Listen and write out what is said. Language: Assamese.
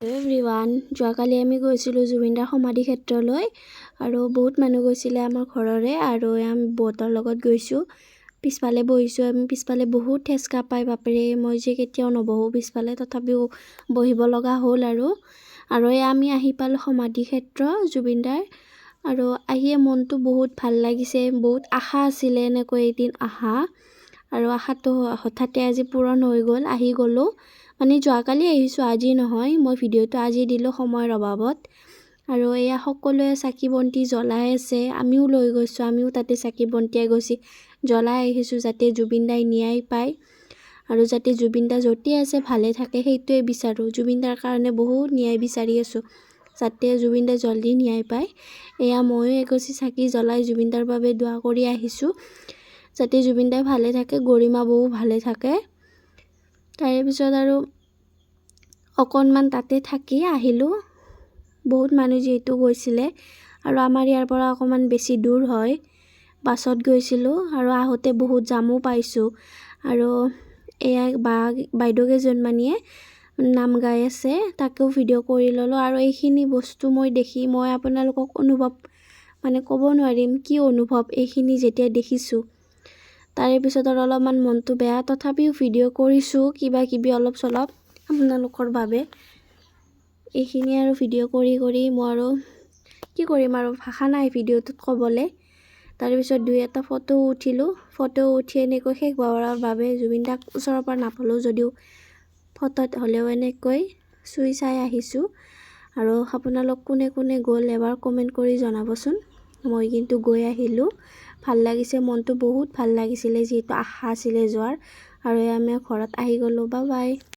এভৰিৱান, যোৱাকালি আমি গৈছিলোঁ জুবিনদাৰ সমাধি ক্ষেত্ৰলৈ আৰু বহুত মানুহ গৈছিলে আমাৰ ঘৰৰে আৰু আমি বহুতৰ লগত গৈছোঁ। পিছফালে বহিছোঁ আমি। পিছফালে বহুত ঠেচকা পায় বাপৰে, মই যে কেতিয়াও নবহোঁ পিছফালে, তথাপিও বহিব লগা হ'ল আৰু আমি আহি পালোঁ সমাধি ক্ষেত্ৰ জুবিনদাৰ আৰু আহিয়ে মনটো বহুত ভাল লাগিছে। বহুত আশা আছিলে এনেকৈ এদিন আহা আৰু আশাটো হঠাতে আজি পূৰণ হৈ গ'ল। আহি গ'লোঁ, মানে যোৱাকালি আহিছোঁ, আজি নহয়। মই ভিডিঅ'টো আজি দিলোঁ সময়ৰ অভাৱত। আৰু এয়া সকলোৱে চাকি বন্তি জ্বলাই আছে, আমিও লৈ গৈছোঁ, আমিও তাতে চাকি বন্তি এগছি জ্বলাই আহিছোঁ যাতে জুবিনদাই ন্যায় পায় আৰু যাতে জুবিনদা য'তে আছে ভালে থাকে, সেইটোৱে বিচাৰোঁ। জুবিনদাৰ কাৰণে বহুত ন্যায় বিচাৰি আছোঁ, যাতে জুবিনদাই জল্দি ন্যায় পায়। এয়া ময়ো এগছি চাকি জ্বলাই জুবিনদাৰ বাবে দোৱা কৰি আহিছোঁ, যাতে জুবিনদাই ভালে থাকে, গৰিমা বৌ ভালে থাকে। তাৰে পিছত আৰু অকণমান তাতে থাকি আহিলোঁ। বহুত মানুহ যিহেতু গৈছিলে আৰু আমাৰ ইয়াৰ পৰা অকণমান বেছি দূৰ হয়, বাছত গৈছিলোঁ আৰু আহোঁতে বহুত জামো পাইছোঁ। আৰু এয়া বাইদেউ কেইজনমানীয়ে নাম গাই আছে, তাকেও ভিডিঅ' কৰি ল'লোঁ। আৰু এইখিনি বস্তু মই দেখি মই আপোনালোকক ক'ব নোৱাৰিম কি অনুভৱ এইখিনি যেতিয়া দেখিছোঁ। তাৰে পিছত আৰু অলপমান মনটো বেয়া, তথাপিও ভিডিঅ' কৰিছোঁ কিবা কিবি অলপ চলপ আপোনালোকৰ বাবে। এইখিনি আৰু ভিডিঅ' কৰি মই আৰু কি কৰিম আৰু, ভাষা নাই ভিডিঅ'টোত ক'বলৈ। তাৰপিছত দুই এটা ফটো উঠিলোঁ। ফটো উঠি এনেকৈ শেষ হোৱাৰ বাবে জুবিনদাক ওচৰৰ পৰা নাপালোঁ যদিও ফটোত হ'লেও এনেকৈ চুই চাই আহিছোঁ। আৰু আপোনালোক কোনে কোনে গ'ল এবাৰ কমেণ্ট কৰি জনাবচোন। মই কিন্তু গৈ আহিলোঁ, ভাল লাগিছে, মনটো বহুত ভাল লাগিছিলে, যিহেতু আশা আছিলে যোৱাৰ। আৰু আমি ঘৰত আহি গ'লোঁ। Bye bye.